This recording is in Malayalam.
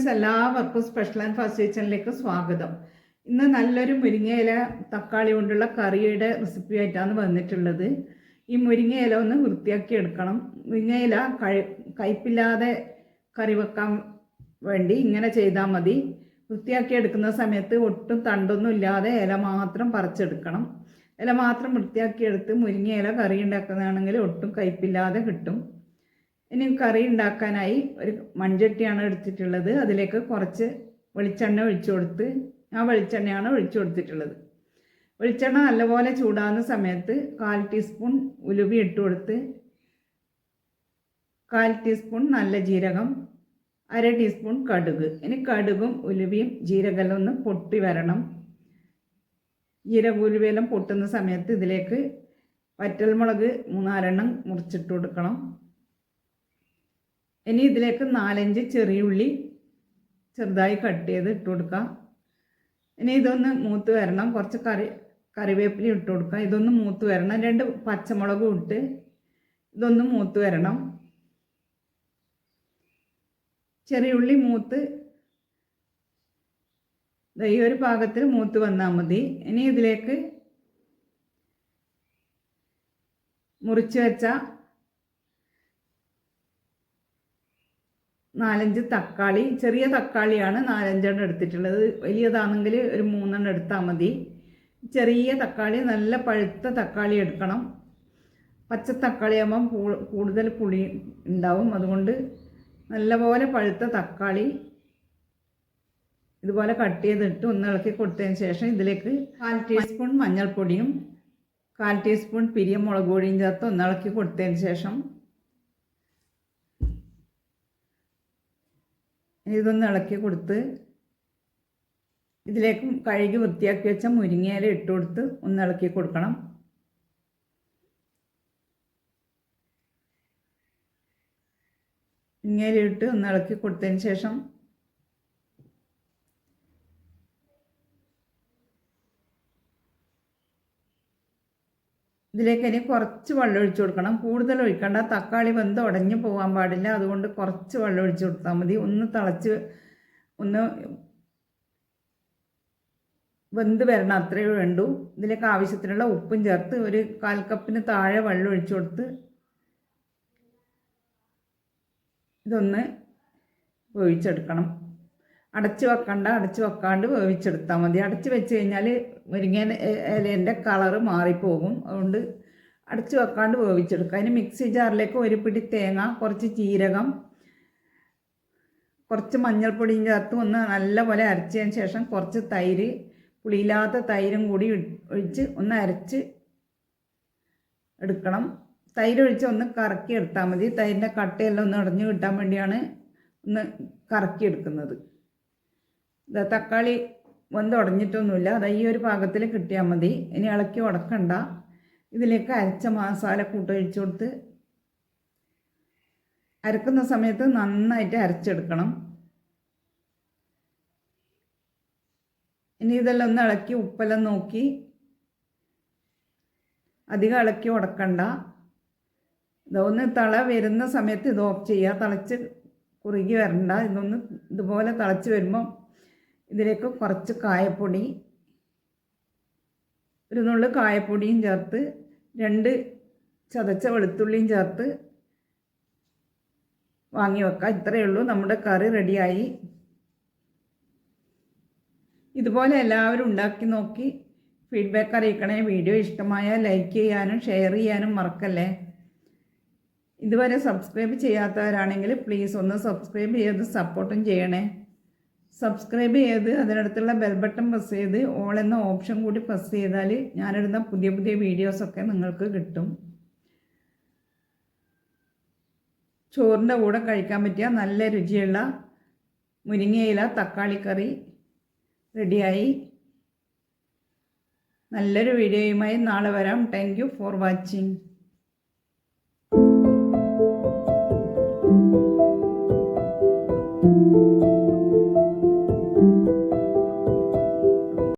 ഫ്രണ്ട്സ്, എല്ലാവർക്കും സ്പെഷ്യൽ ആൻഡ് ഫാസ്റ്റ് കിച്ചണിലേക്ക് സ്വാഗതം. ഇന്ന് നല്ലൊരു മുരിങ്ങയില തക്കാളി കൊണ്ടുള്ള കറിയുടെ റെസിപ്പി ആയിട്ടാണ് വന്നിട്ടുള്ളത്. ഈ മുരിങ്ങയില ഒന്ന് വൃത്തിയാക്കി എടുക്കണം. മുരിങ്ങയില കയ്പില്ലാതെ കറി വെക്കാൻ വേണ്ടി ഇങ്ങനെ ചെയ്താൽ മതി. വൃത്തിയാക്കി എടുക്കുന്ന സമയത്ത് ഒട്ടും തണ്ടൊന്നും ഇല്ലാതെ ഇല മാത്രം പറിച്ചെടുക്കണം. ഇല മാത്രം വൃത്തിയാക്കി എടുത്ത് മുരിങ്ങയില കറി ഉണ്ടാക്കുന്നതാണെങ്കിൽ ഒട്ടും കയ്പില്ലാതെ കിട്ടും. ഇനി കറി ഉണ്ടാക്കാനായി ഒരു മൺചട്ടിയാണ് എടുത്തിട്ടുള്ളത്. അതിലേക്ക് കുറച്ച് വെളിച്ചെണ്ണ ഒഴിച്ചു കൊടുത്ത്, ആ വെളിച്ചെണ്ണയാണ് ഒഴിച്ചു കൊടുത്തിട്ടുള്ളത്. വെളിച്ചെണ്ണ നല്ലപോലെ ചൂടാകുന്ന സമയത്ത് 1/4 ടീസ്പൂൺ ഉലുവ ഇട്ട് കൊടുത്ത്, 1/4 ടീസ്പൂൺ നല്ല ജീരകം, 1/2 ടീസ്പൂൺ കടുക്. ഇനി കടുകും ഉലുവയും ജീരകമെല്ലാം ഒന്ന് പൊട്ടി വരണം. ജീരക ഉലുവയെല്ലാം പൊട്ടുന്ന സമയത്ത് ഇതിലേക്ക് വറ്റൽമുളക് 3-4 മുറിച്ചിട്ട് കൊടുക്കണം. ഇനി ഇതിലേക്ക് 4-5 ചെറിയുള്ളി ചെറുതായി കട്ട് ചെയ്ത് ഇട്ട് കൊടുക്കാം. ഇനി ഇതൊന്ന് മൂത്ത് വരണം. കുറച്ച് കറിവേപ്പില ഇട്ട് കൊടുക്കാം. ഇതൊന്ന് മൂത്ത് വരണം. 2 പച്ചമുളകും ഇട്ട് ഇതൊന്ന് മൂത്ത് വരണം. ചെറിയുള്ളി മൂത്ത് ഈ ഒരു പാകത്തിൽ മൂത്ത് വന്നാൽ മതി. ഇനി ഇതിലേക്ക് മുറിച്ച് വെച്ച 4-5 തക്കാളി, ചെറിയ തക്കാളിയാണ് 4-5 എടുത്തിട്ടുള്ളത്. വലിയതാണെങ്കിൽ ഒരു 3 എടുത്താൽ മതി. ചെറിയ തക്കാളി, നല്ല പഴുത്ത തക്കാളി എടുക്കണം. പച്ച തക്കാളി ആകുമ്പം കൂടുതൽ പുളി ഉണ്ടാവും. അതുകൊണ്ട് നല്ലപോലെ പഴുത്ത തക്കാളി ഇതുപോലെ കട്ട് ചെയ്തിട്ട് ഒന്ന് ഇളക്കി കൊടുത്തതിന് ശേഷം ഇതിലേക്ക് 1/4 ടീസ്പൂൺ മഞ്ഞൾപ്പൊടിയും 1/4 ടീസ്പൂൺ പിരിയ മുളക് പൊടിയും ചേർത്ത് ഒന്ന് ഇളക്കി കൊടുത്തതിന് ശേഷം ഇതൊന്ന് ഇളക്കി കൊടുത്ത് ഇതിലേക്ക് കഴുകി വൃത്തിയാക്കി വെച്ച മുരിങ്ങയില ഇട്ട് കൊടുത്ത് ഒന്ന് ഇളക്കി കൊടുക്കണം. മുരിങ്ങയില ഇട്ട് ഒന്ന് ഇളക്കി കൊടുത്തതിന് ശേഷം ഇതിലേക്ക് ഇനി കുറച്ച് വെള്ളം ഒഴിച്ചു കൊടുക്കണം. കൂടുതൽ ഒഴിക്കണ്ട, തക്കാളി വെന്ത് ഉടഞ്ഞു പോകാൻ പാടില്ല. അതുകൊണ്ട് കുറച്ച് വെള്ളം ഒഴിച്ചു കൊടുത്താൽ മതി. ഒന്ന് തിളച്ച് ഒന്ന് വെന്ത് വരണം, അത്രയേ വേണ്ടൂ. ഇതിലേക്ക് ആവശ്യത്തിനുള്ള ഉപ്പും ചേർത്ത് ഒരു 1/4 കപ്പിന് താഴെ വെള്ളം ഒഴിച്ചു കൊടുത്ത് ഇതൊന്ന് വേവിച്ചെടുക്കണം. അടച്ച് വെക്കണ്ട, അടച്ച് വെക്കാണ്ട് വേവിച്ചെടുത്താൽ മതി. അടച്ച് വെച്ച് കഴിഞ്ഞാൽ മുരിങ്ങ ഇലേൻ്റെ കളറ് മാറിപ്പോകും. അതുകൊണ്ട് അടച്ച് വെക്കാണ്ട് വേവിച്ചെടുക്കുക. അതിന് മിക്സി ജാറിലേക്ക് 1 പിടി തേങ്ങ, കുറച്ച് ജീരകം, കുറച്ച് മഞ്ഞൾപ്പൊടിയും ചേർത്ത് ഒന്ന് നല്ലപോലെ അരച്ചതിന് ശേഷം കുറച്ച് തൈര്, പുളിയില്ലാത്ത തൈരും കൂടി ഒഴിച്ച് ഒന്ന് അരച്ച് എടുക്കണം. തൈര് ഒഴിച്ച് ഒന്ന് കറക്കി എടുത്താൽ മതി. തൈരിൻ്റെ കട്ടയെല്ലാം ഒന്ന് അടഞ്ഞു കിട്ടാൻ വേണ്ടിയാണ് ഒന്ന് കറക്കി എടുക്കുന്നത്. തക്കാളി വെന്ത് ഉടഞ്ഞിട്ടൊന്നുമില്ല. അത് ഈ ഒരു പാകത്തിൽ കിട്ടിയാൽ മതി. ഇനി ഇളക്കി ഉടക്കണ്ട. ഇതിലേക്ക് അരച്ച മസാല കൂട്ടൊഴിച്ചു കൊടുത്ത് അരക്കുന്ന സമയത്ത് നന്നായിട്ട് അരച്ചെടുക്കണം. ഇനി ഇതെല്ലാം ഒന്ന് ഇളക്കി ഉപ്പെല്ലാം നോക്കി അധികം ഇളക്കി ഉടക്കണ്ട. ഇതൊന്ന് തിള വരുന്ന സമയത്ത് ഇത് ഓഫ് ചെയ്യുക. തിളച്ച് കുറുകി വരണ്ട. ഇതൊന്ന് ഇതുപോലെ തിളച്ച് വരുമ്പോൾ ഇതിലേക്ക് കുറച്ച് കായപ്പൊടി, ഒരു നുള്ളു കായപ്പൊടിയും ചേർത്ത് 2 ചതച്ച വെളുത്തുള്ളിയും ചേർത്ത് വാങ്ങി വെക്കാം. ഇത്രയേ ഉള്ളൂ, നമ്മുടെ കറി റെഡിയായി. ഇതുപോലെ എല്ലാവരും ഉണ്ടാക്കി നോക്കി ഫീഡ്ബാക്ക് അറിയിക്കണേ. വീഡിയോ ഇഷ്ടമായാൽ ലൈക്ക് ചെയ്യാനും ഷെയർ ചെയ്യാനും മറക്കല്ലേ. ഇതുവരെ സബ്സ്ക്രൈബ് ചെയ്യാത്തവരാണെങ്കിൽ പ്ലീസ് ഒന്ന് സബ്സ്ക്രൈബ് ചെയ്ത് സപ്പോർട്ടും ചെയ്യണേ. സബ്സ്ക്രൈബ് ചെയ്ത് അതിനടുത്തുള്ള ബെൽ ബട്ടൺ പ്രസ് ചെയ്ത് ഓൾ എന്ന ഓപ്ഷൻ കൂടി പ്രസ് ചെയ്താൽ ഞാനിടുന്ന പുതിയ പുതിയ വീഡിയോസൊക്കെ നിങ്ങൾക്ക് കിട്ടും. ചോറിൻ്റെ കൂടെ കഴിക്കാൻ പറ്റിയ നല്ല രുചിയുള്ള മുരിങ്ങയില തക്കാളി കറി റെഡിയായി. നല്ലൊരു വീഡിയോയുമായി നാളെ വരാം. Thank you for watching.